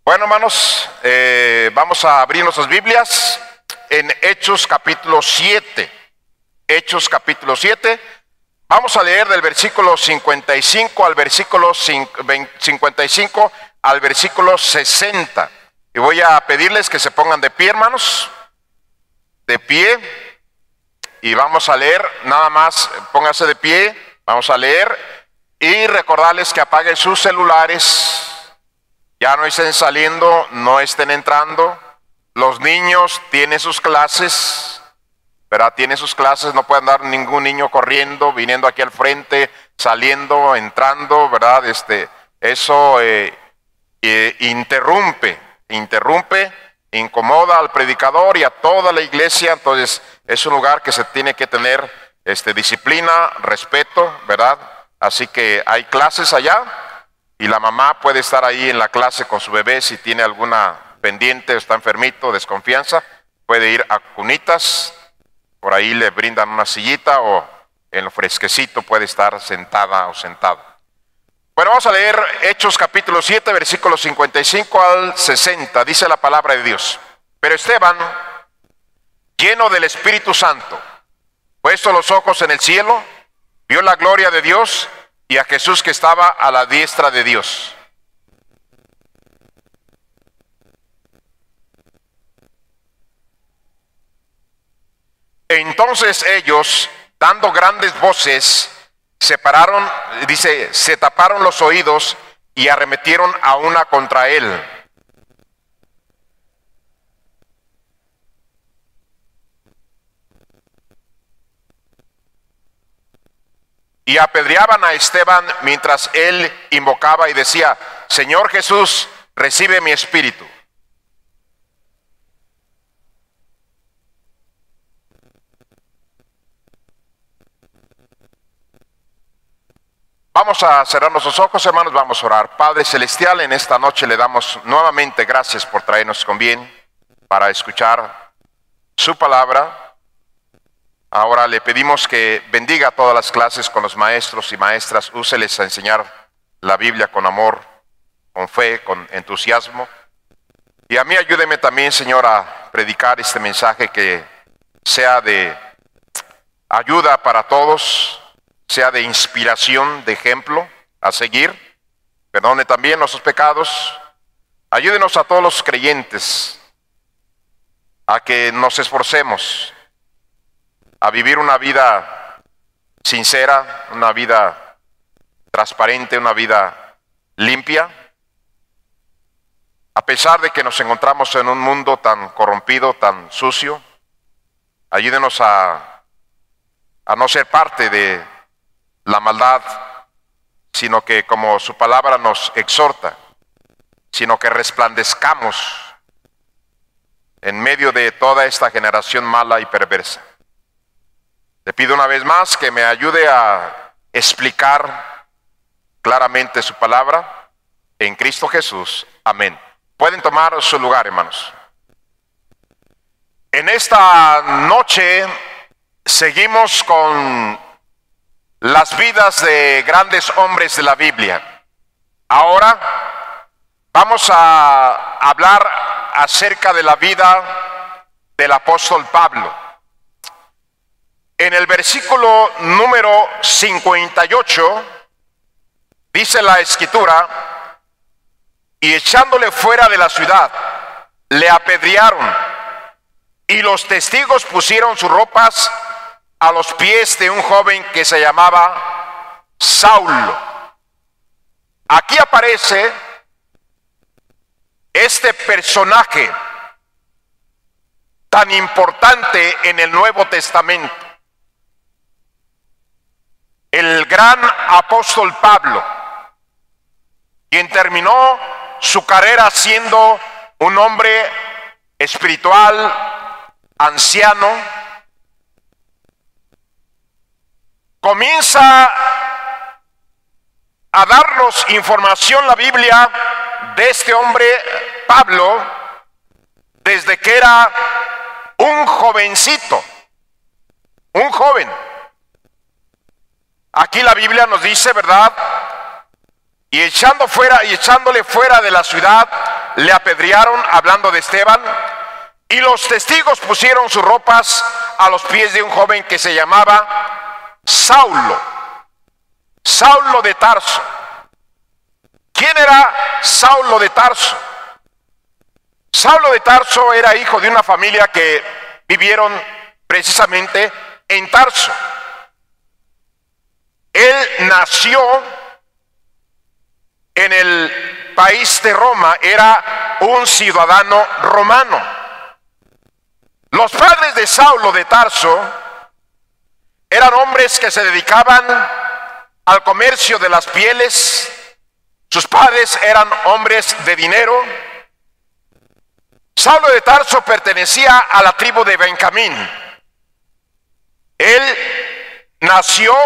Bueno, hermanos, vamos a abrir nuestras Biblias en Hechos capítulo 7. Hechos capítulo 7. Vamos a leer del versículo 55 al versículo 55 al versículo 60. Y voy a pedirles que se pongan de pie, hermanos. De pie. Y vamos a leer, nada más, pónganse de pie. Vamos a leer y recordarles que apaguen sus celulares. Ya no estén saliendo, no estén entrando. Los niños tienen sus clases, ¿verdad? Tienen sus clases, no puede andar ningún niño corriendo, viniendo aquí al frente, saliendo, entrando, ¿verdad? Eso interrumpe, incomoda al predicador y a toda la iglesia. Entonces es un lugar que se tiene que tener disciplina, respeto, ¿verdad? Así que hay clases allá. Y la mamá puede estar ahí en la clase con su bebé si tiene alguna pendiente, está enfermito, desconfianza. Puede ir a cunitas, por ahí le brindan una sillita o en lo fresquecito puede estar sentada o sentado. Bueno, vamos a leer Hechos capítulo 7, versículos 55 al 60. Dice la palabra de Dios. Pero Esteban, lleno del Espíritu Santo, puesto los ojos en el cielo, vio la gloria de Dios y a Jesús que estaba a la diestra de Dios. Entonces ellos, dando grandes voces, se taparon los oídos y arremetieron a una contra él. Y apedreaban a Esteban mientras él invocaba y decía: Señor Jesús, recibe mi espíritu. Vamos a cerrar nuestros ojos, hermanos, vamos a orar. Padre Celestial, en esta noche le damos nuevamente gracias por traernos con bien para escuchar su palabra. Ahora le pedimos que bendiga todas las clases con los maestros y maestras. Úseles a enseñar la Biblia con amor, con fe, con entusiasmo. Y a mí ayúdeme también, Señor, a predicar este mensaje que sea de ayuda para todos, sea de inspiración, de ejemplo a seguir. Perdone también nuestros pecados. Ayúdenos a todos los creyentes a que nos esforcemos a vivir una vida sincera, una vida transparente, una vida limpia. A pesar de que nos encontramos en un mundo tan corrompido, tan sucio, ayúdenos a no ser parte de la maldad, sino que, como su palabra nos exhorta, sino que resplandezcamos en medio de toda esta generación mala y perversa. Le pido una vez más que me ayude a explicar claramente su palabra en Cristo Jesús. Amén. Pueden tomar su lugar, hermanos. En esta noche seguimos con las vidas de grandes hombres de la Biblia. Ahora vamos a hablar acerca de la vida del apóstol Pablo. En el versículo número 58 dice la Escritura: y echándole fuera de la ciudad, le apedrearon, y los testigos pusieron sus ropas a los pies de un joven que se llamaba Saulo. Aquí aparece este personaje tan importante en el Nuevo Testamento, el gran apóstol Pablo, quien terminó su carrera siendo un hombre espiritual, anciano. Comienza a darnos información la Biblia de este hombre Pablo desde que era un jovencito, un joven. Aquí la Biblia nos dice, ¿verdad?, y echándole fuera de la ciudad, le apedrearon, hablando de Esteban, y los testigos pusieron sus ropas a los pies de un joven que se llamaba Saulo de Tarso. ¿Quién era Saulo de Tarso? Saulo de Tarso era hijo de una familia que vivieron precisamente en Tarso. Él nació en el país de Roma, era un ciudadano romano. Los padres de Saulo de Tarso eran hombres que se dedicaban al comercio de las pieles. Sus padres eran hombres de dinero. Saulo de Tarso pertenecía a la tribu de Benjamín. Él nació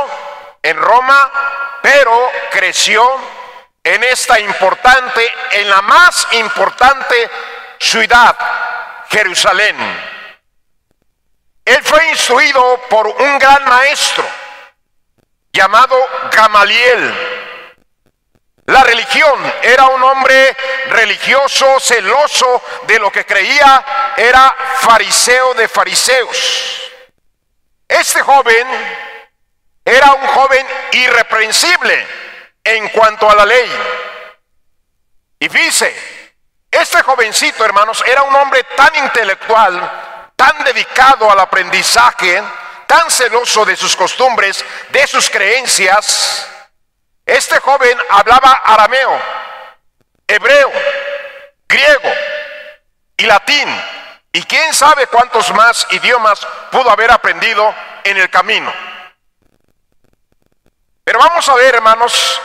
en Roma, pero creció en en la más importante ciudad, Jerusalén. Él fue instruido por un gran maestro llamado Gamaliel. La religión, era un hombre religioso, celoso de lo que creía, era fariseo de fariseos. Este joven era un joven irreprensible en cuanto a la ley. Y fíjese, este jovencito, hermanos, era un hombre tan intelectual, tan dedicado al aprendizaje, tan celoso de sus costumbres, de sus creencias. Este joven hablaba arameo, hebreo, griego y latín, y quién sabe cuántos más idiomas pudo haber aprendido en el camino. Pero vamos a ver, hermanos,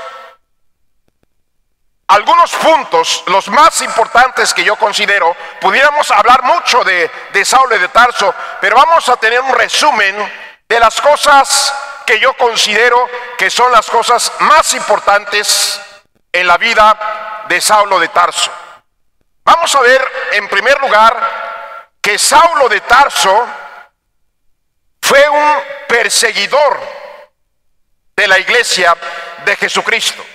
algunos puntos, los más importantes que yo considero. Pudiéramos hablar mucho de Saulo de Tarso, pero vamos a tener un resumen de las cosas que yo considero que son las cosas más importantes en la vida de Saulo de Tarso. Vamos a ver, en primer lugar, que Saulo de Tarso fue un perseguidor de la iglesia de Jesucristo.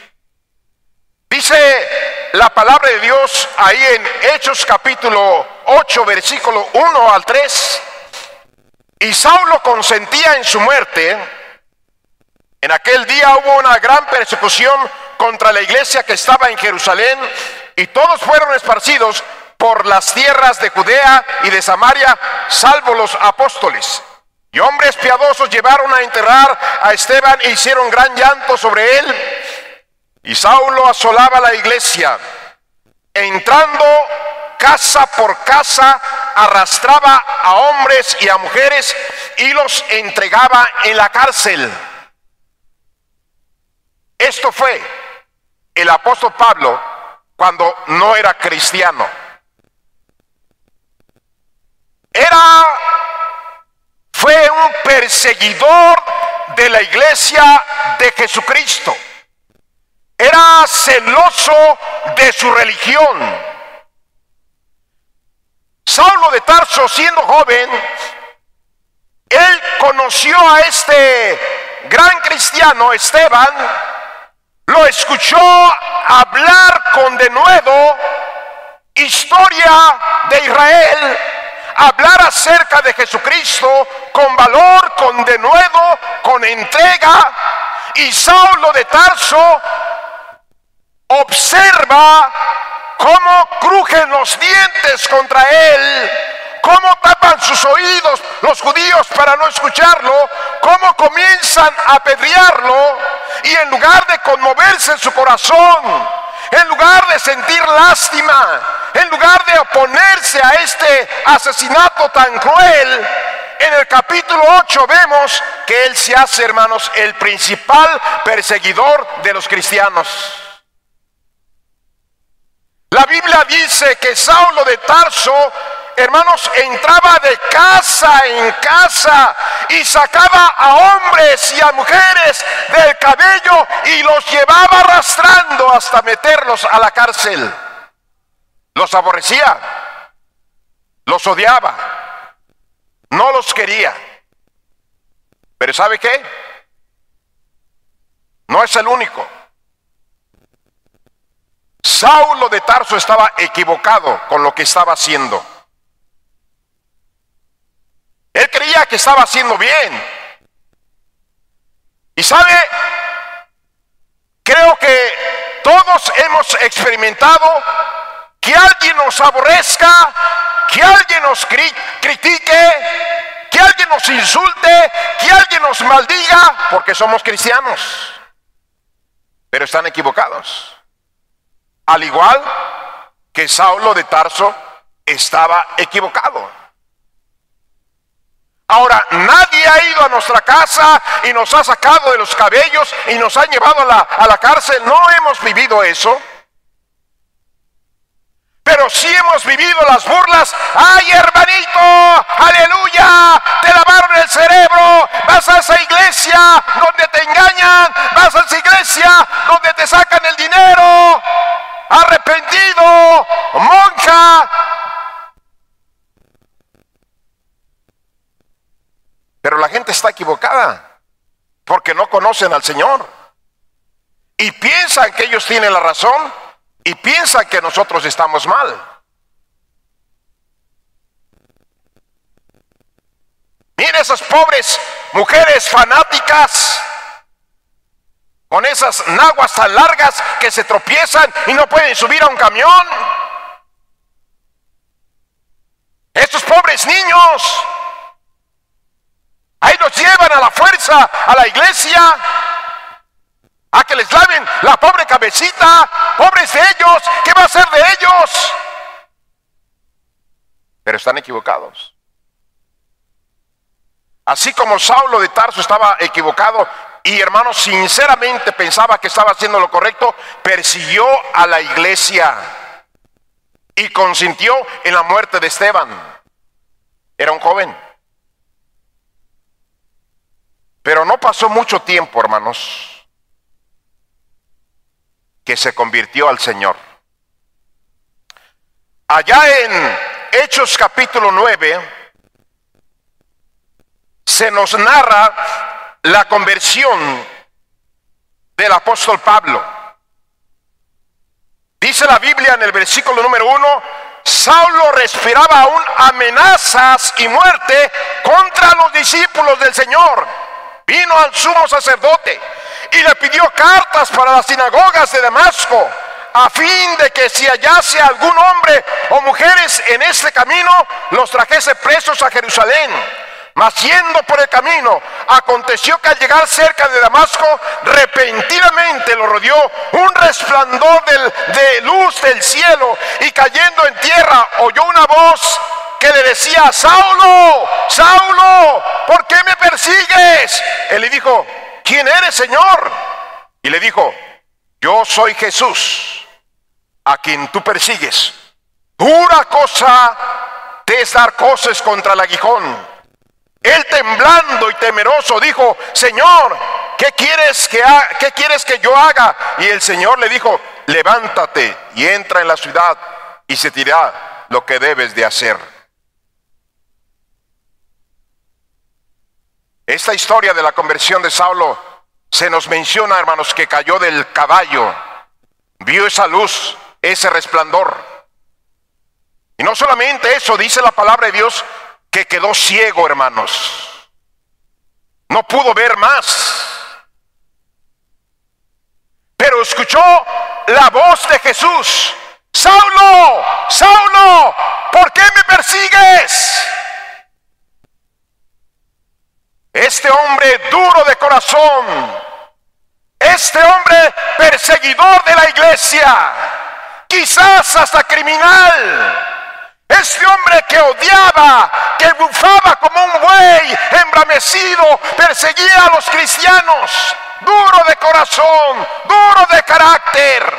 Dice la palabra de Dios ahí en Hechos capítulo 8, versículo 1 al 3, y Saulo consentía en su muerte. En aquel día hubo una gran persecución contra la iglesia que estaba en Jerusalén, y todos fueron esparcidos por las tierras de Judea y de Samaria, salvo los apóstoles. Y hombres piadosos llevaron a enterrar a Esteban e hicieron gran llanto sobre él. Y Saulo asolaba la iglesia, entrando casa por casa, arrastraba a hombres y a mujeres y los entregaba en la cárcel. Esto fue el apóstol Pablo cuando no era cristiano. Fue un perseguidor de la iglesia de Jesucristo. Era celoso de su religión. Saulo de Tarso, siendo joven, él conoció a este gran cristiano, Esteban, lo escuchó hablar con denuedo historia de Israel, hablar acerca de Jesucristo con valor, con denuedo, con entrega. Y Saulo de Tarso observa cómo crujen los dientes contra él, cómo tapan sus oídos los judíos para no escucharlo, cómo comienzan a apedrearlo, y en lugar de conmoverse en su corazón, en lugar de sentir lástima, en lugar de oponerse a este asesinato tan cruel, en el capítulo 8 vemos que él se hace, hermanos, el principal perseguidor de los cristianos. La Biblia dice que Saulo de Tarso, hermanos, entraba de casa en casa y sacaba a hombres y a mujeres del cabello y los llevaba arrastrando hasta meterlos a la cárcel. Los aborrecía, los odiaba, no los quería. Pero ¿sabe qué? No es el único. Saulo de Tarso estaba equivocado con lo que estaba haciendo. Él creía que estaba haciendo bien. Y sabe, creo que todos hemos experimentado que alguien nos aborrezca, que alguien nos critique, que alguien nos insulte, que alguien nos maldiga, porque somos cristianos. Pero están equivocados. Al igual que Saulo de Tarso estaba equivocado. Ahora, nadie ha ido a nuestra casa y nos ha sacado de los cabellos y nos ha llevado a la cárcel. No hemos vivido eso. Pero sí hemos vivido las burlas. ¡Ay, hermanito! ¡Aleluya! Te lavaron el cerebro. Vas a esa iglesia donde te engañan. Vas a esa iglesia donde te sacan el dinero. Arrepentido, monja. Pero la gente está equivocada porque no conocen al Señor y piensan que ellos tienen la razón y piensan que nosotros estamos mal. Miren esas pobres mujeres fanáticas con esas naguas tan largas que se tropiezan y no pueden subir a un camión. Estos pobres niños, ahí los llevan a la fuerza a la iglesia, a que les laven la pobre cabecita. Pobres de ellos, ¿qué va a hacer de ellos? Pero están equivocados. Así como Saulo de Tarso estaba equivocado y, hermanos, sinceramente pensaba que estaba haciendo lo correcto, persiguió a la iglesia y consintió en la muerte de Esteban. Era un joven. Pero no pasó mucho tiempo, hermanos, que se convirtió al Señor. Allá en Hechos capítulo 9 se nos narra la conversión del apóstol Pablo. Dice la Biblia en el versículo número 1: Saulo respiraba aún amenazas y muerte contra los discípulos del Señor. Vino al sumo sacerdote y le pidió cartas para las sinagogas de Damasco, a fin de que si hallase algún hombre o mujeres en este camino, los trajese presos a Jerusalén. Mas yendo por el camino, aconteció que al llegar cerca de Damasco, repentinamente lo rodeó un resplandor de luz del cielo, y cayendo en tierra oyó una voz que le decía: Saulo, Saulo, ¿por qué me persigues? Él le dijo: ¿quién eres, Señor? Y le dijo: yo soy Jesús, a quien tú persigues. Dura cosa te es dar coces contra el aguijón. Él, temblando y temeroso, dijo: Señor, ¿qué quieres que yo haga? Y el Señor le dijo: levántate y entra en la ciudad, y se te dirá lo que debes de hacer. Esta historia de la conversión de Saulo se nos menciona, hermanos, que cayó del caballo, vio esa luz, ese resplandor. Y no solamente eso, dice la palabra de Dios, que quedó ciego, hermanos. No pudo ver más. Pero escuchó la voz de Jesús: Saulo, Saulo, ¿por qué me persigues? Este hombre duro de corazón, este hombre perseguidor de la iglesia, quizás hasta criminal, este hombre que odiaba, que bufaba como un buey embramecido, perseguía a los cristianos, duro de corazón, duro de carácter,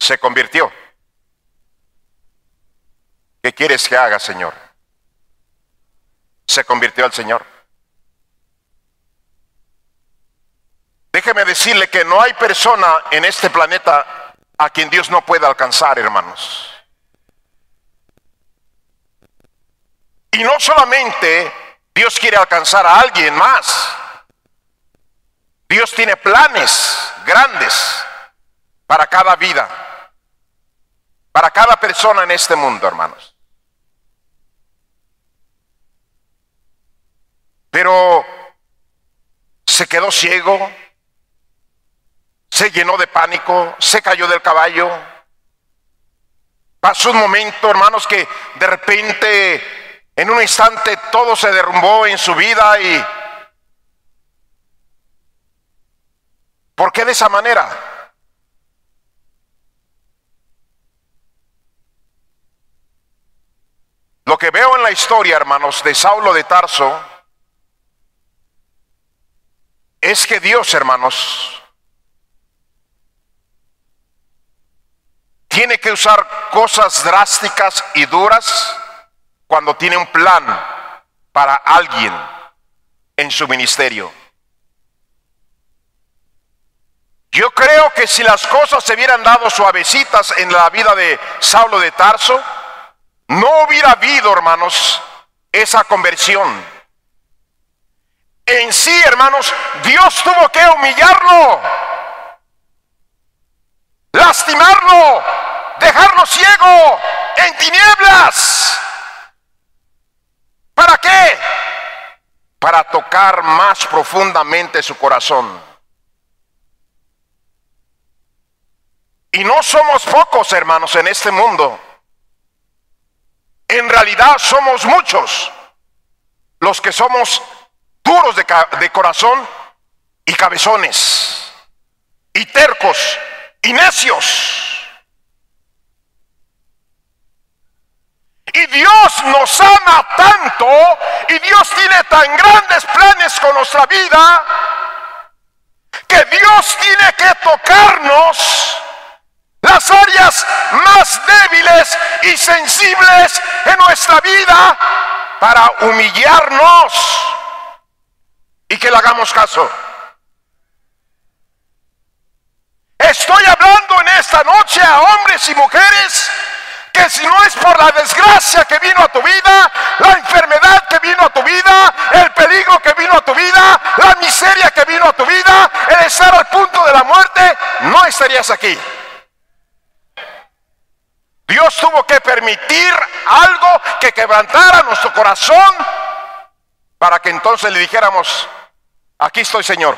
se convirtió. ¿Qué quieres que haga, Señor? Se convirtió al Señor. Déjeme decirle que no hay persona en este planeta a quien Dios no pueda alcanzar, hermanos. Y no solamente Dios quiere alcanzar a alguien más. Dios tiene planes, grandes para cada vida, para cada persona en este mundo, hermanos. Pero se quedó ciego, se llenó de pánico, se cayó del caballo. Pasó un momento, hermanos, que de repente, en un instante, todo se derrumbó en su vida. ¿Y por qué de esa manera? Lo que veo en la historia, hermanos, de Saulo de Tarso, es que Dios, hermanos, tiene que usar cosas drásticas y duras cuando tiene un plan para alguien en su ministerio. Yo creo que si las cosas se hubieran dado suavecitas en la vida de Saulo de Tarso, no hubiera habido, hermanos, esa conversión. En sí, hermanos, Dios tuvo que humillarlo, lastimarlo, dejarlo ciego, en tinieblas. ¿Para qué? Para tocar más profundamente su corazón. Y no somos pocos, hermanos, en este mundo. En realidad somos muchos los que somos duros de corazón y cabezones, y tercos, y necios. Y Dios nos ama tanto, y Dios tiene tan grandes planes con nuestra vida, que Dios tiene que tocarnos las áreas más débiles y sensibles en nuestra vida para humillarnos y que le hagamos caso. Estoy hablando en esta noche a hombres y mujeres que si no es por la desgracia que vino a tu vida, la enfermedad que vino a tu vida, el peligro que vino a tu vida, la miseria que vino a tu vida, el estar al punto de la muerte, no estarías aquí. Dios tuvo que permitir algo que quebrantara nuestro corazón para que entonces le dijéramos: aquí estoy, Señor,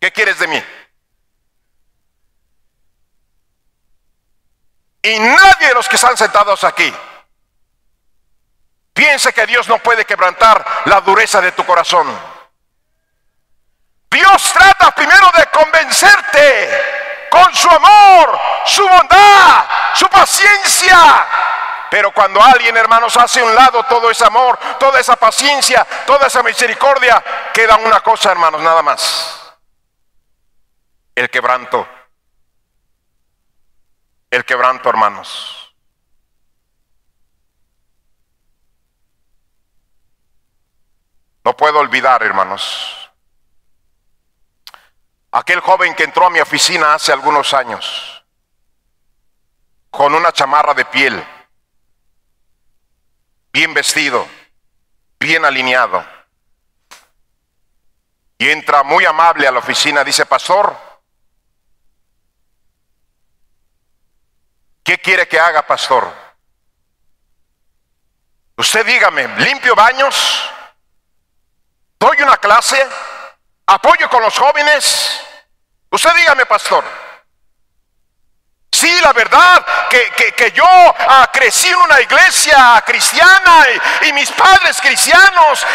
¿qué quieres de mí? Y nadie de los que están sentados aquí piense que Dios no puede quebrantar la dureza de tu corazón. Dios trata primero de convencerte con su amor, su bondad, su paciencia. Pero cuando alguien, hermanos, hace a un lado todo ese amor, toda esa paciencia, toda esa misericordia, queda una cosa, hermanos, nada más: el quebranto. El quebranto, hermanos. No puedo olvidar, hermanos, aquel joven que entró a mi oficina hace algunos años con una chamarra de piel, bien vestido, bien alineado, y entra muy amable a la oficina. Dice: pastor, ¿qué quiere que haga, pastor? Usted dígame, ¿limpio baños? ¿Doy una clase? ¿Apoyo con los jóvenes? Usted dígame, pastor. Sí, la verdad que yo crecí en una iglesia cristiana y mis padres cristianos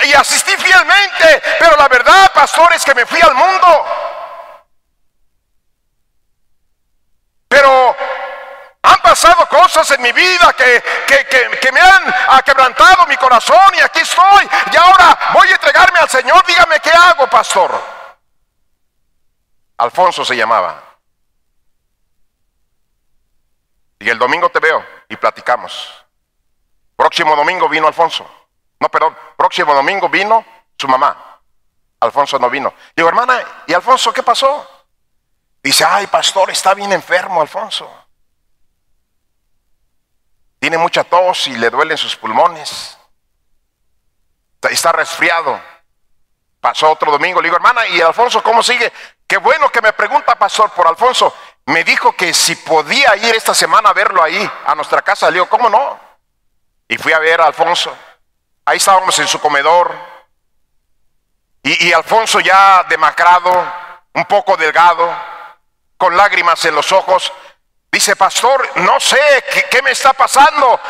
y asistí fielmente, pero la verdad, pastor, es que me fui al mundo. Pero han pasado cosas en mi vida que me han quebrantado mi corazón, y aquí estoy, y ahora voy a entregarme al Señor. Dígame, ¿qué hago, pastor? Alfonso se llamaba. Y el domingo te veo y platicamos. Próximo domingo vino Alfonso. No, perdón, próximo domingo vino su mamá. Alfonso no vino. Digo: hermana, ¿y Alfonso qué pasó? Dice: ay, pastor, está bien enfermo Alfonso. Tiene mucha tos y le duelen sus pulmones. Está resfriado. Pasó otro domingo. Le digo: hermana, ¿y Alfonso cómo sigue? Qué bueno que me pregunta, pastor, por Alfonso. Me dijo que si podía ir esta semana a verlo ahí, a nuestra casa. Le digo, ¿cómo no? Y fui a ver a Alfonso. Ahí estábamos en su comedor. Y Alfonso ya demacrado, un poco delgado, con lágrimas en los ojos. Dice, pastor, no sé qué me está pasando.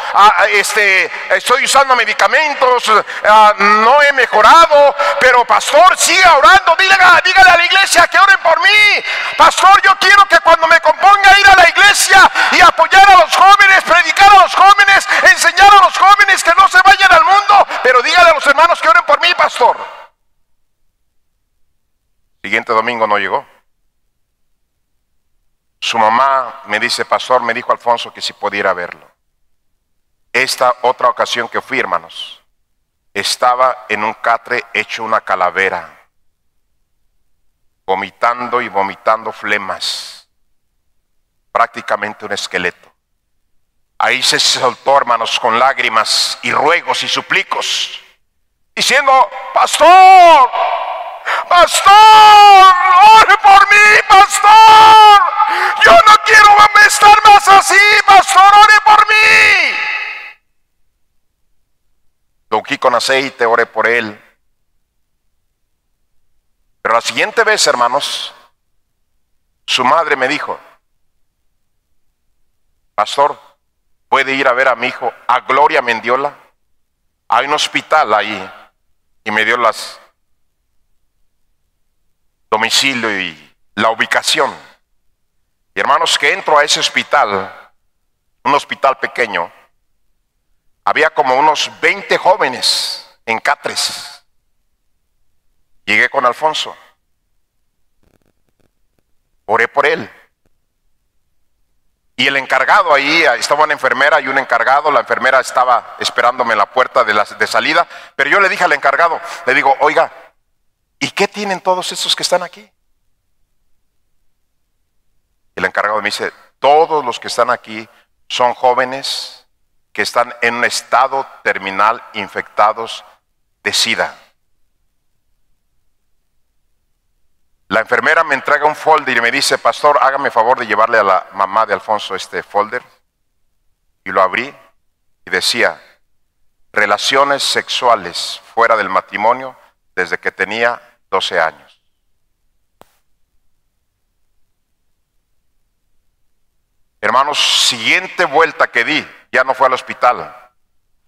Estoy usando medicamentos, no he mejorado, pero pastor, siga orando. Dígale a la iglesia que oren por mí. Pastor, yo quiero que cuando me componga a ir a la iglesia y apoyar a los jóvenes, predicar a los jóvenes, enseñar a los jóvenes que no se vayan al mundo, pero dígale a los hermanos que oren por mí, pastor. Siguiente domingo no llegó. Su mamá me dice, pastor, me dijo Alfonso que si pudiera verlo. Esta otra ocasión que fui, hermanos, estaba en un catre hecho una calavera, vomitando y vomitando flemas, prácticamente un esqueleto. Ahí se soltó, hermanos, con lágrimas y ruegos y suplicos, diciendo, pastor, pastor, ore por mí, pastor. Yo no quiero estar más así, pastor, ore por mí. Lo ungí con aceite, oré por él. Pero la siguiente vez, hermanos, su madre me dijo, pastor, ¿puede ir a ver a mi hijo, a Gloria Mendiola? Hay un hospital ahí. Y me dio las domicilio y la ubicación. Y hermanos, que entro a ese hospital, un hospital pequeño, había como unos 20 jóvenes en catres. Llegué con Alfonso, oré por él. Y el encargado ahí, estaba una enfermera y un encargado. La enfermera estaba esperándome en la puerta de salida, pero yo le dije al encargado, le digo, oiga, ¿y qué tienen todos estos que están aquí? El encargado me dice, todos los que están aquí son jóvenes que están en un estado terminal infectados de SIDA. La enfermera me entrega un folder y me dice, pastor, hágame favor de llevarle a la mamá de Alfonso este folder. Y lo abrí y decía, relaciones sexuales fuera del matrimonio desde que tenía 12 años. Hermanos, siguiente vuelta que di, ya no fue al hospital,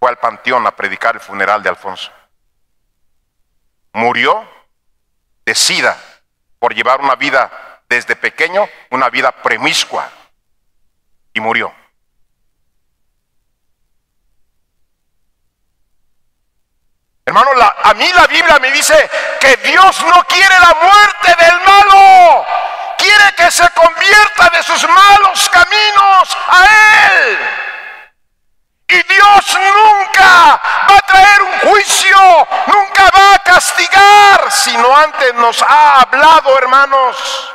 fue al panteón a predicar el funeral de Alfonso. Murió de SIDA por llevar una vida desde pequeño, una vida promiscua, y murió. Hermano, a mí la Biblia me dice que Dios no quiere la muerte del malo. Quiere que se convierta de sus malos caminos a Él. Y Dios nunca va a traer un juicio, nunca va a castigar, sino antes nos ha hablado, hermanos.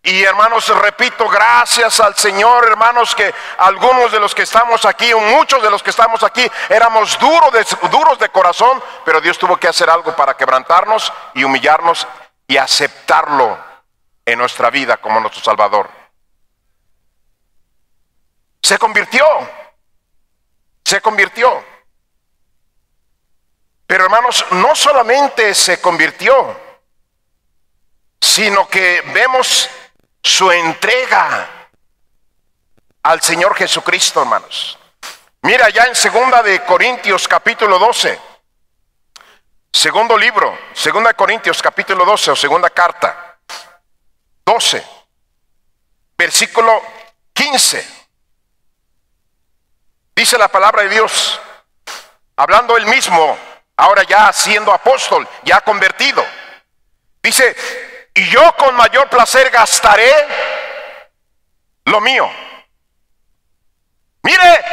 Y hermanos, repito, gracias al Señor, hermanos, que algunos de los que estamos aquí, o muchos de los que estamos aquí, éramos duros de corazón, pero Dios tuvo que hacer algo para quebrantarnos y humillarnos y aceptarlo en nuestra vida como nuestro Salvador. Se convirtió. Pero hermanos, no solamente se convirtió, sino que vemos su entrega al Señor Jesucristo, hermanos. Mira, ya en 2 de Corintios capítulo 12, segundo libro, 2 de Corintios capítulo 12 o segunda carta, 12, versículo 15. Dice la palabra de Dios, hablando él mismo, ahora ya siendo apóstol, ya convertido. Dice, y yo con mayor placer gastaré lo mío. Mire,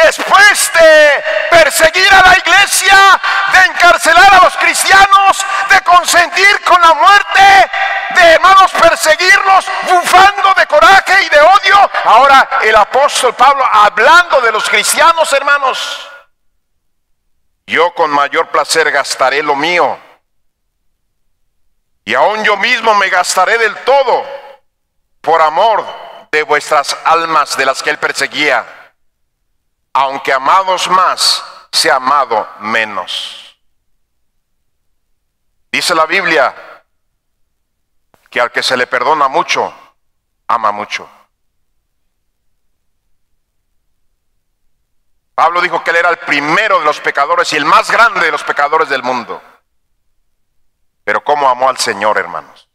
después de perseguir a la iglesia, de encarcelar a los cristianos, de consentir con la muerte, de hermanos perseguirlos, bufando de coraje y de odio, ahora el apóstol Pablo hablando de los cristianos, hermanos, yo con mayor placer gastaré lo mío. Y y aún yo mismo me gastaré del todo por amor de vuestras almas, de las que él perseguía, aunque amados más, sea amado menos. Dice la Biblia que al que se le perdona mucho, ama mucho. Pablo dijo que él era el primero de los pecadores y el más grande de los pecadores del mundo. Pero ¿cómo amó al Señor, hermanos?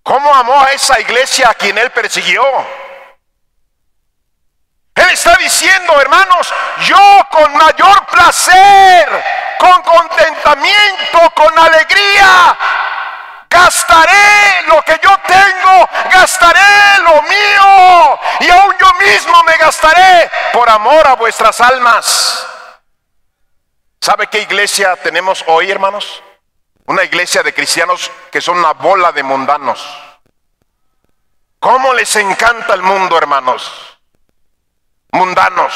¿Cómo amó a esa iglesia a quien él persiguió? Él está diciendo, hermanos, yo con mayor placer, con contentamiento, con alegría, gastaré lo que yo tengo, gastaré lo mío, y aún yo mismo me gastaré por amor a vuestras almas. ¿Sabe qué iglesia tenemos hoy, hermanos? Una iglesia de cristianos que son una bola de mundanos. ¿Cómo les encanta el mundo, hermanos? Mundanos.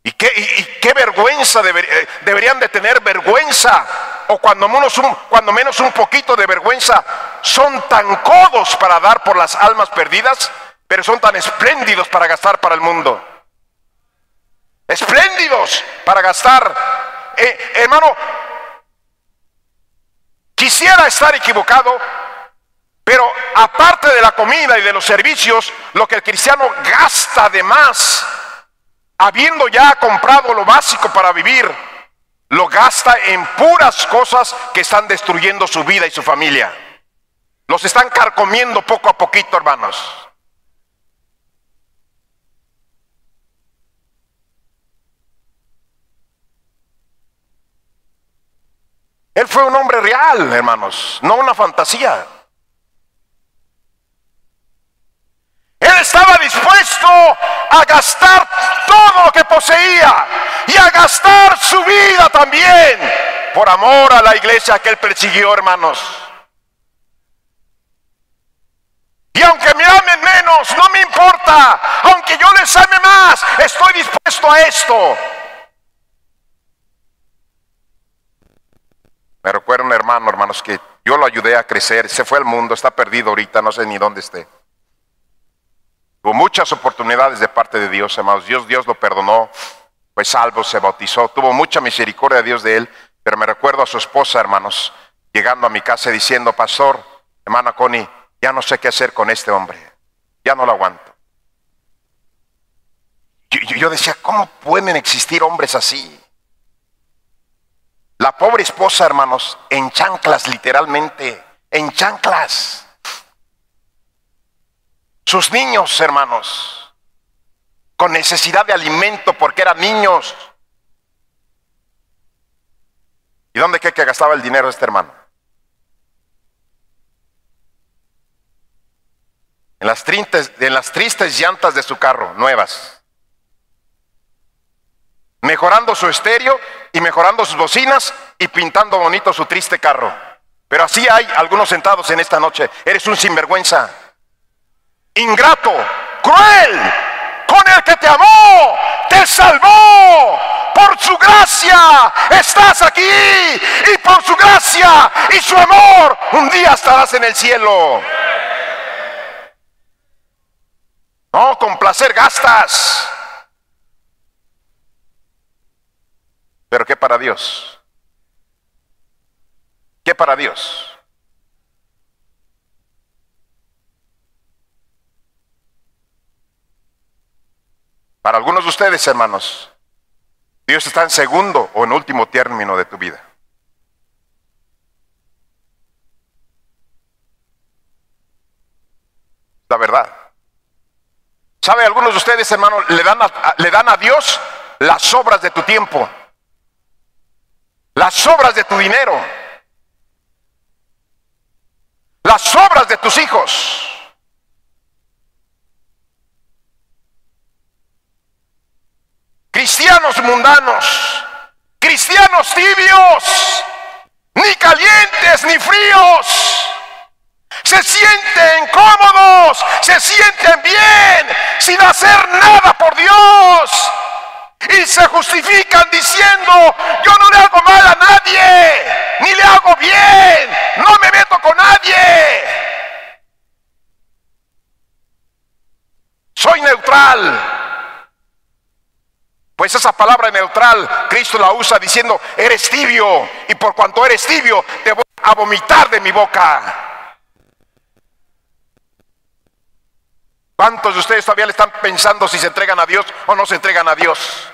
¿Y qué vergüenza deberían de tener? Vergüenza, o cuando menos un poquito de vergüenza. Son tan codos para dar por las almas perdidas, pero son tan espléndidos para gastar para el mundo. Espléndidos para gastar. Hermano, quisiera estar equivocado, pero aparte de la comida y de los servicios, lo que el cristiano gasta de más, habiendo ya comprado lo básico para vivir, lo gasta en puras cosas que están destruyendo su vida y su familia. Los están carcomiendo poco a poquito, hermanos. Él fue un hombre real, hermanos, no una fantasía. Él estaba dispuesto a gastar todo lo que poseía y a gastar su vida también por amor a la iglesia que él persiguió, hermanos. Y aunque me amen menos, no me importa. Aunque yo les ame más, estoy dispuesto a esto. Me recuerdo un hermano, hermanos, que yo lo ayudé a crecer. Se fue al mundo, está perdido ahorita, no sé ni dónde esté. Tuvo muchas oportunidades de parte de Dios, hermanos. Dios lo perdonó, fue salvo, se bautizó. Tuvo mucha misericordia de Dios de él. Pero me recuerdo a su esposa, hermanos, llegando a mi casa diciendo: pastor, hermana Connie, ya no sé qué hacer con este hombre. Ya no lo aguanto. Yo decía, ¿cómo pueden existir hombres así? La pobre esposa, hermanos, en chanclas, literalmente, en chanclas. Sus niños, hermanos, con necesidad de alimento porque eran niños. ¿Y dónde cree que gastaba el dinero este hermano? En las tristes llantas de su carro, nuevas. Mejorando su estéreo y mejorando sus bocinas y pintando bonito su triste carro. Pero así hay algunos sentados en esta noche. Eres un sinvergüenza, ingrato, cruel, con el que te amó, te salvó. Por su gracia estás aquí, y por su gracia y su amor un día estarás en el cielo. No, con placer gastas. Pero ¿qué para Dios? ¿Qué para Dios? Para algunos de ustedes, hermanos, Dios está en segundo o en último término de tu vida. La verdad. ¿Sabe? Algunos de ustedes, hermanos, le dan a Dios las obras de tu tiempo, las obras de tu dinero, las obras de tus hijos. Cristianos mundanos, cristianos tibios, ni calientes ni fríos. Se sienten cómodos, se sienten bien, sin hacer nada por Dios. Y se justifican diciendo: yo no le hago mal a nadie, ni le hago bien, no me meto con nadie, soy neutral. Pues esa palabra neutral, Cristo la usa diciendo: eres tibio, y por cuanto eres tibio, te voy a vomitar de mi boca. ¿Cuántos de ustedes todavía le están pensando si se entregan a Dios o no se entregan a Dios?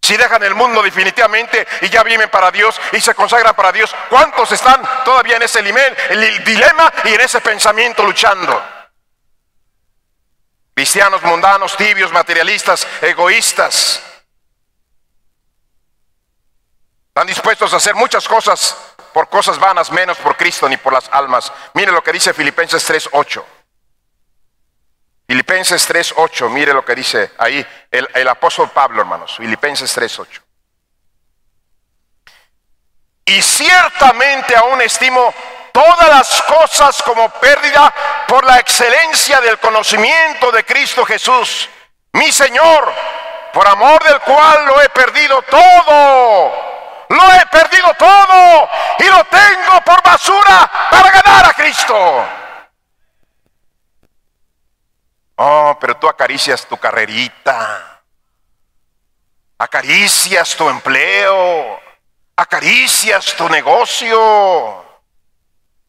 Si dejan el mundo definitivamente y ya viven para Dios y se consagran para Dios, ¿cuántos están todavía en ese dilema y en ese pensamiento luchando? Cristianos mundanos, tibios, materialistas, egoístas. Están dispuestos a hacer muchas cosas por cosas vanas, menos por Cristo ni por las almas. Mire lo que dice Filipenses 3:8. Filipenses 3:8, mire lo que dice ahí el apóstol Pablo, hermanos. Filipenses 3:8. Y ciertamente aún estimo todas las cosas como pérdida por la excelencia del conocimiento de Cristo Jesús, mi Señor, por amor del cual lo he perdido todo. Lo he perdido todo y lo tengo por basura para ganar a Cristo. Oh, pero tú acaricias tu carrerita, acaricias tu empleo, acaricias tu negocio,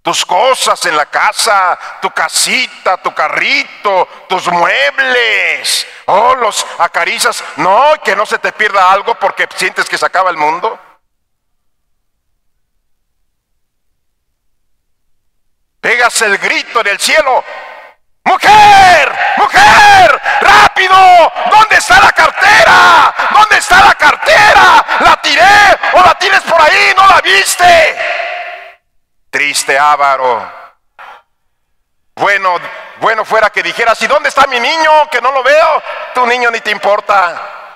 tus cosas en la casa, tu casita, tu carrito, tus muebles. Oh, los acaricias. No, que no se te pierda algo porque sientes que se acaba el mundo. Pegas el grito en el cielo: ¡mujer! ¡Mujer! ¡Rápido! ¿Dónde está la cartera? ¿Dónde está la cartera? ¿La tiré o la tienes por ahí? ¿No la viste? Triste avaro. Bueno fuera que dijeras: ¿y dónde está mi niño? Que no lo veo. Tu niño ni te importa.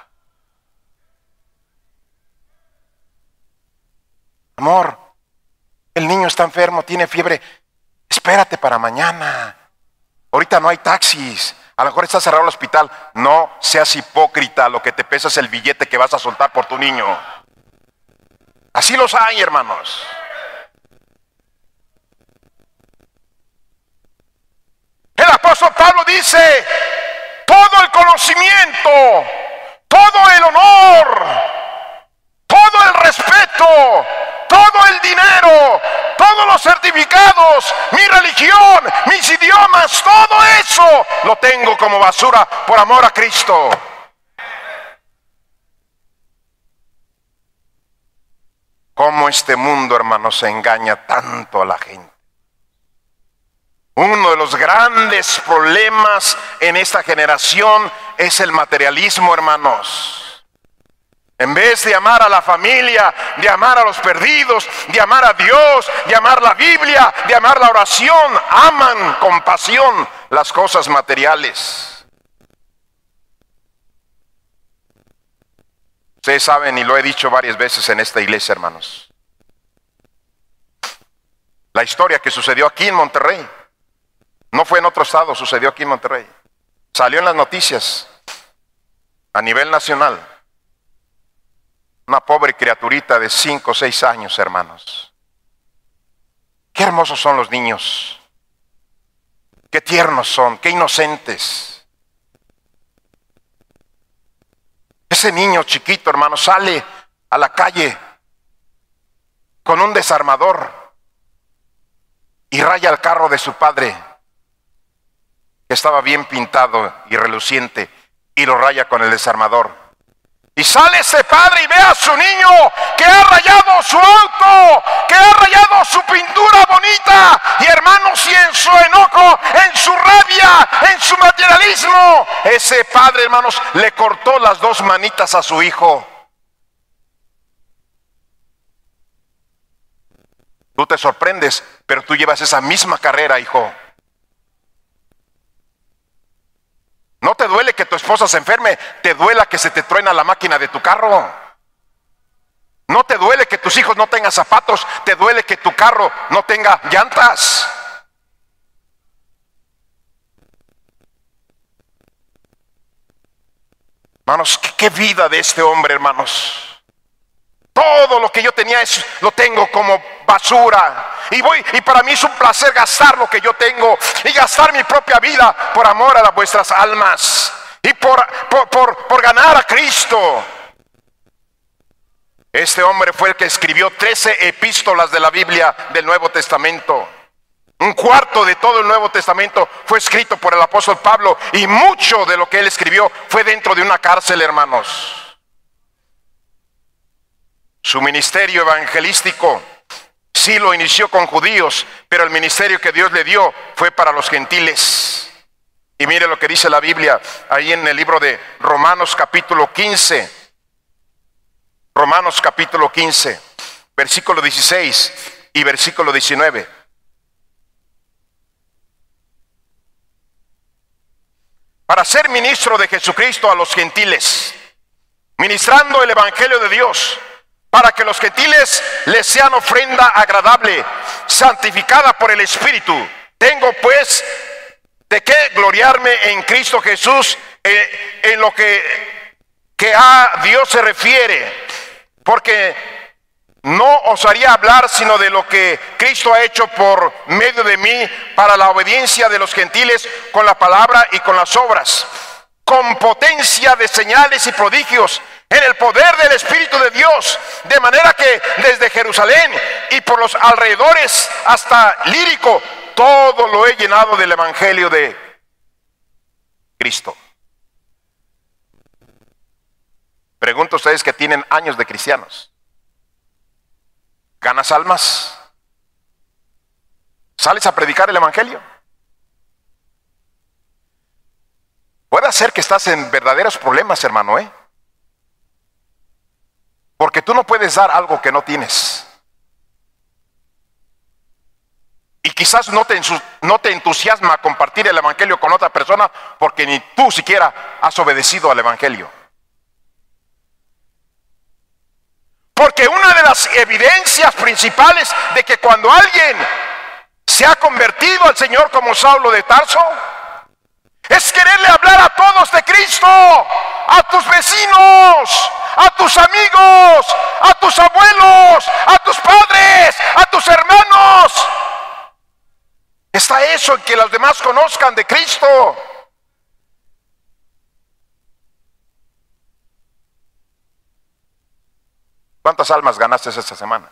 Amor, el niño está enfermo, tiene fiebre. Espérate para mañana. Ahorita no hay taxis. A lo mejor está cerrado el hospital. No seas hipócrita. Lo que te pesa es el billete que vas a soltar por tu niño. Así los hay, hermanos. El apóstol Pablo dice: todo el conocimiento, todo el honor, todo el respeto, todo el dinero, todos los certificados, mi religión, mis idiomas, todo eso lo tengo como basura por amor a Cristo. ¿Cómo este mundo, hermanos, engaña tanto a la gente? Uno de los grandes problemas en esta generación es el materialismo, hermanos. En vez de amar a la familia, de amar a los perdidos, de amar a Dios, de amar la Biblia, de amar la oración, aman con pasión las cosas materiales. Ustedes saben, y lo he dicho varias veces en esta iglesia, hermanos, la historia que sucedió aquí en Monterrey, no fue en otro estado, sucedió aquí en Monterrey. Salió en las noticias a nivel nacional. Una pobre criaturita de 5 o 6 años, hermanos. Qué hermosos son los niños. Qué tiernos son, qué inocentes. Ese niño chiquito, hermano, sale a la calle con un desarmador y raya el carro de su padre, que estaba bien pintado y reluciente, y lo raya con el desarmador. Y sale ese padre y ve a su niño que ha rayado su auto, que ha rayado su pintura bonita. Y hermanos, y en su enojo, en su rabia, en su materialismo, ese padre, hermanos, le cortó las 2 manitas a su hijo. Tú te sorprendes, pero tú llevas esa misma carrera, hijo. No te duele que tu esposa se enferme, te duela que se te truena la máquina de tu carro. No te duele que tus hijos no tengan zapatos, te duele que tu carro no tenga llantas. Hermanos, qué vida de este hombre, hermanos. Todo lo que yo tenía lo tengo como basura. Y para mí es un placer gastar lo que yo tengo y gastar mi propia vida por amor a vuestras almas y por ganar a Cristo. Este hombre fue el que escribió 13 epístolas de la Biblia del Nuevo Testamento. Un cuarto de todo el Nuevo Testamento fue escrito por el apóstol Pablo, y mucho de lo que él escribió fue dentro de una cárcel, hermanos. Su ministerio evangelístico sí lo inició con judíos, pero el ministerio que Dios le dio fue para los gentiles. Y mire lo que dice la Biblia ahí en el libro de Romanos capítulo 15. Romanos capítulo 15, versículo 16 y versículo 19. Para ser ministro de Jesucristo a los gentiles, ministrando el evangelio de Dios, para que los gentiles les sean ofrenda agradable, santificada por el Espíritu. Tengo pues de qué gloriarme en Cristo Jesús en lo que a Dios se refiere, porque no osaría hablar sino de lo que Cristo ha hecho por medio de mí para la obediencia de los gentiles con la palabra y con las obras, con potencia de señales y prodigios, en el poder del Espíritu de Dios, de manera que desde Jerusalén y por los alrededores hasta Lírico, todo lo he llenado del evangelio de Cristo. Pregunto a ustedes que tienen años de cristianos: ¿ganas almas? ¿Sales a predicar el evangelio? Puede ser que estás en verdaderos problemas, hermano, porque tú no puedes dar algo que no tienes. Y quizás no te entusiasma compartir el evangelio con otra persona porque ni tú siquiera has obedecido al evangelio. Porque una de las evidencias principales de que cuando alguien se ha convertido al Señor como Saulo de Tarso, es quererle hablar a todos de Cristo, a tus vecinos, a tus amigos, a tus abuelos, a tus padres, a tus hermanos. Está eso en que los demás conozcan de Cristo. ¿Cuántas almas ganaste esta semana?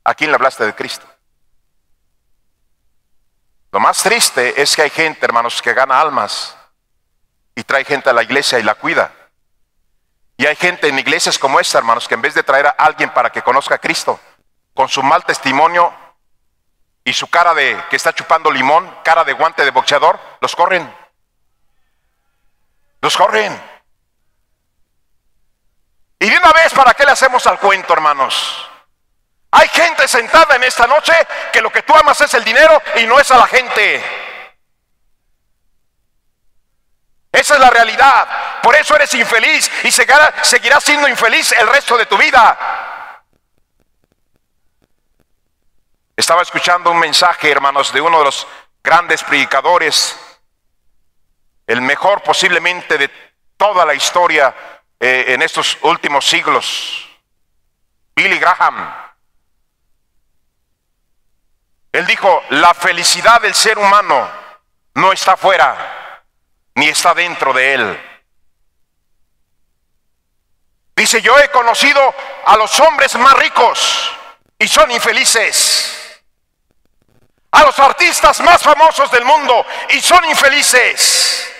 ¿A quién le hablaste de Cristo? Lo más triste es que hay gente, hermanos, que gana almas y trae gente a la iglesia y la cuida. Y hay gente en iglesias como esta, hermanos, que en vez de traer a alguien para que conozca a Cristo, con su mal testimonio y su cara de que está chupando limón, cara de guante de boxeador, los corren. Los corren. Y de una vez, ¿para qué le hacemos al cuento, hermanos? Hay gente sentada en esta noche que lo que tú amas es el dinero y no es a la gente. Esa es la realidad. Por eso eres infeliz y seguirás siendo infeliz el resto de tu vida. Estaba escuchando un mensaje, hermanos, de uno de los grandes predicadores, el mejor posiblemente de toda la historia en estos últimos siglos, Billy Graham. Él dijo: la felicidad del ser humano no está fuera, ni está dentro de él. Dice: yo he conocido a los hombres más ricos y son infelices, a los artistas más famosos del mundo y son infelices,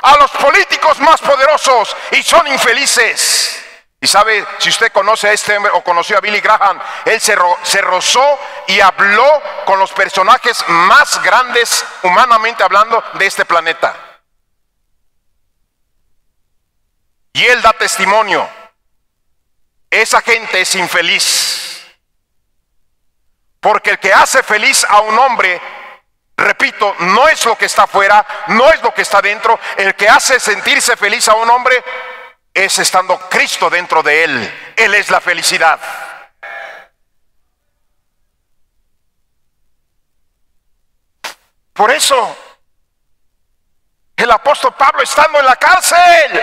a los políticos más poderosos y son infelices. Y sabe, si usted conoce a este hombre o conoció a Billy Graham, él se rozó y habló con los personajes más grandes, humanamente hablando, de este planeta. Y él da testimonio: esa gente es infeliz, porque el que hace feliz a un hombre, repito, no es lo que está afuera, no es lo que está dentro. El que hace sentirse feliz a un hombre es estando Cristo dentro de él. Él es la felicidad. Por eso El apóstol Pablo estando en la cárcel,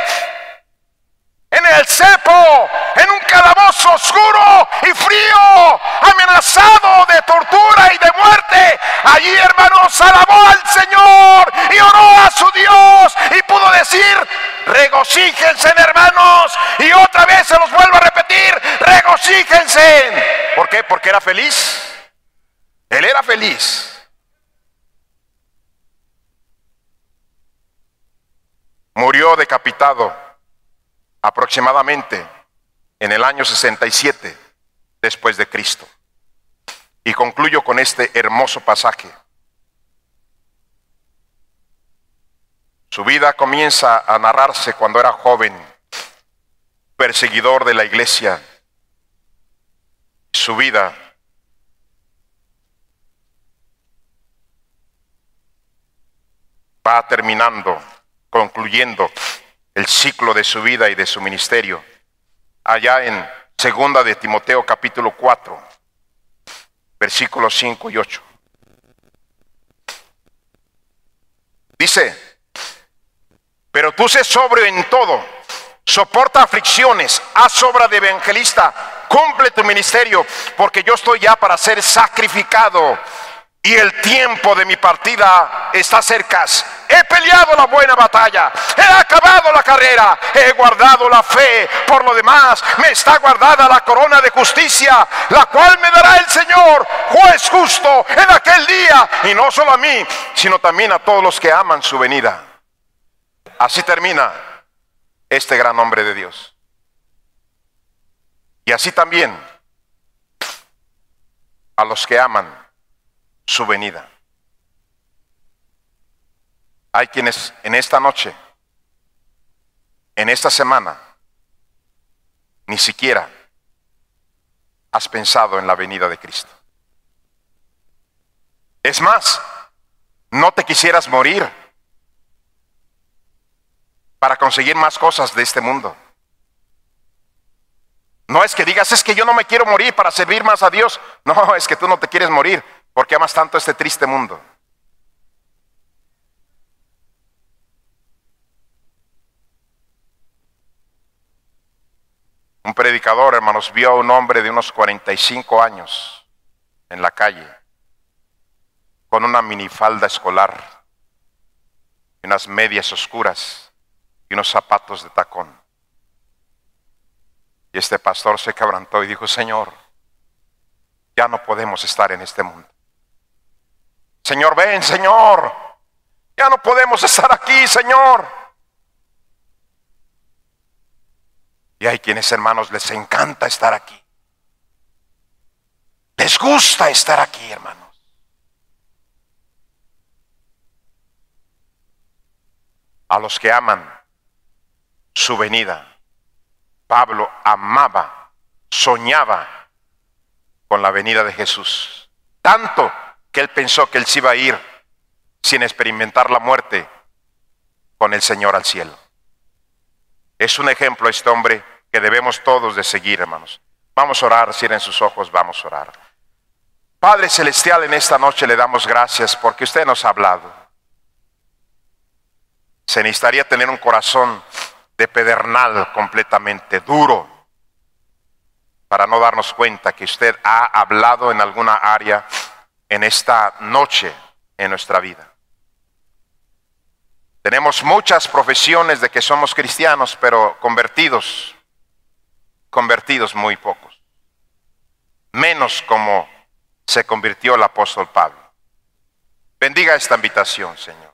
en el cepo, en un calabozo oscuro y frío, amenazado de tortura y de muerte, allí, hermanos, alabó al Señor y oró a su Dios y pudo decir: regocíjense, hermanos. Y otra vez se los vuelvo a repetir: regocíjense. ¿Por qué? Porque era feliz. Él era feliz. Murió decapitado aproximadamente en el año 67 después de Cristo. Y concluyo con este hermoso pasaje. Su vida comienza a narrarse cuando era joven, perseguidor de la iglesia. Su vida va terminando, concluyendo el ciclo de su vida y de su ministerio allá en segunda de Timoteo capítulo 4, versículos 5 y 8. Dice: pero tú sé sobrio en todo, soporta aflicciones, haz obra de evangelista, cumple tu ministerio, porque yo estoy ya para ser sacrificado y el tiempo de mi partida está cerca. He peleado la buena batalla, he acabado la carrera, he guardado la fe. Por lo demás, me está guardada la corona de justicia, la cual me dará el Señor, juez justo, en aquel día, y no solo a mí, sino también a todos los que aman su venida. Así termina este gran hombre de Dios. Y así también a los que aman su venida. Hay quienes en esta noche, en esta semana, ni siquiera has pensado en la venida de Cristo. Es más, no te quisieras morir para conseguir más cosas de este mundo. No es que digas: es que yo no me quiero morir para servir más a Dios. No, es que tú no te quieres morir porque amas tanto este triste mundo. Un predicador, hermanos, vio a un hombre de unos 45 años en la calle con una minifalda escolar, unas medias oscuras y unos zapatos de tacón. Y este pastor se quebrantó y dijo: Señor, ya no podemos estar en este mundo. Señor, ven, Señor, ya no podemos estar aquí, Señor. Y hay quienes, hermanos, les encanta estar aquí. Les gusta estar aquí, hermanos. A los que aman su venida, Pablo amaba, soñaba con la venida de Jesús, tanto que él pensó que él se iba a ir sin experimentar la muerte con el Señor al cielo. Es un ejemplo este hombre que debemos todos de seguir, hermanos. Vamos a orar, cierren sus ojos, vamos a orar. Padre Celestial, en esta noche le damos gracias porque usted nos ha hablado. Se necesitaría tener un corazón de pedernal completamente duro para no darnos cuenta que usted ha hablado en alguna área en esta noche en nuestra vida. Tenemos muchas profesiones de que somos cristianos, pero convertidos muy pocos. Menos como se convirtió el apóstol Pablo. Bendiga esta invitación, Señor.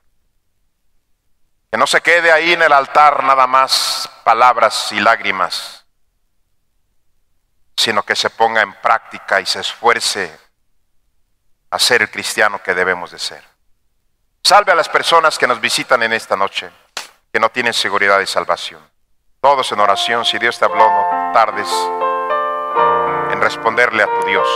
Que no se quede ahí en el altar nada más palabras y lágrimas, sino que se ponga en práctica y se esfuerce a ser el cristiano que debemos de ser. Salve a las personas que nos visitan en esta noche, que no tienen seguridad de salvación. Todos en oración, si Dios te habló, no tardes en responderle a tu Dios.